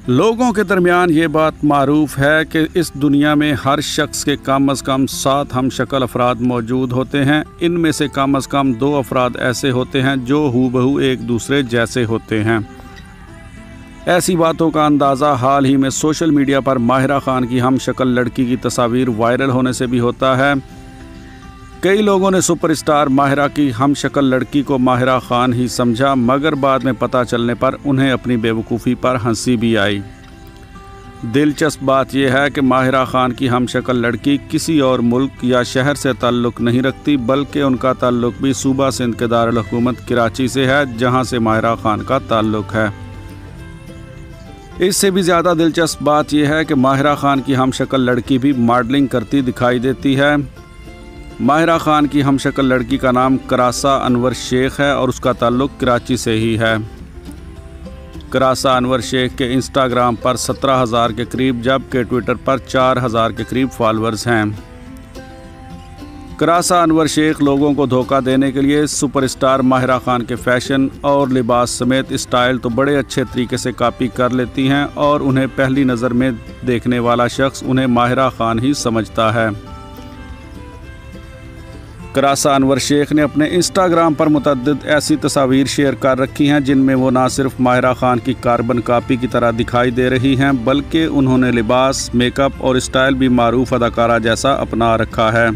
लोगों के दरमियान ये बात मारूफ है कि इस दुनिया में हर शख्स के कम अज़ कम 7 हमशक्ल अफराद मौजूद होते हैं। इनमें से कम अज़ कम 2 अफराद ऐसे होते हैं जो हूबहू एक दूसरे जैसे होते हैं। ऐसी बातों का अंदाज़ा हाल ही में सोशल मीडिया पर माहिरा खान की हमशक्ल लड़की की तस्वीर वायरल होने से भी होता है। कई लोगों ने सुपरस्टार माहिरा की हमशक्ल लड़की को माहिरा खान ही समझा, मगर बाद में पता चलने पर उन्हें अपनी बेवकूफ़ी पर हंसी भी आई। दिलचस्प बात यह है कि माहिरा खान की हमशक्ल लड़की किसी और मुल्क या शहर से ताल्लुक़ नहीं रखती, बल्कि उनका ताल्लुक़ भी सूबा सिंध के दारुल हुकूमत कराची से है, जहां से माहिरा खान का ताल्लुक़ है। इससे भी ज़्यादा दिलचस्प बात यह है कि माहिरा खान की हमशक्ल लड़की भी मॉडलिंग करती दिखाई देती है। माहिरा खान की हमशक्ल लड़की का नाम करासा अनवर शेख है और उसका ताल्लुक़ कराची से ही है। करासा अनवर शेख के इंस्टाग्राम पर 17,000 के करीब, जबकि ट्विटर पर 4,000 के करीब फॉलोअर्स हैं। करासा अनवर शेख लोगों को धोखा देने के लिए सुपरस्टार माहिरा खान के फैशन और लिबास समेत स्टाइल तो बड़े अच्छे तरीके से कॉपी कर लेती हैं और उन्हें पहली नज़र में देखने वाला शख्स उन्हें माहिरा खान ही समझता है। करासा अनवर शेख ने अपने इंस्टाग्राम पर मुतअद्दिद ऐसी तस्वीर शेयर कर रखी हैं जिनमें वो ना सिर्फ माहिरा खान की कार्बन कापी की तरह दिखाई दे रही हैं, बल्कि उन्होंने लिबास, मेकअप और स्टाइल भी मारूफ अदाकारा जैसा अपना रखा है।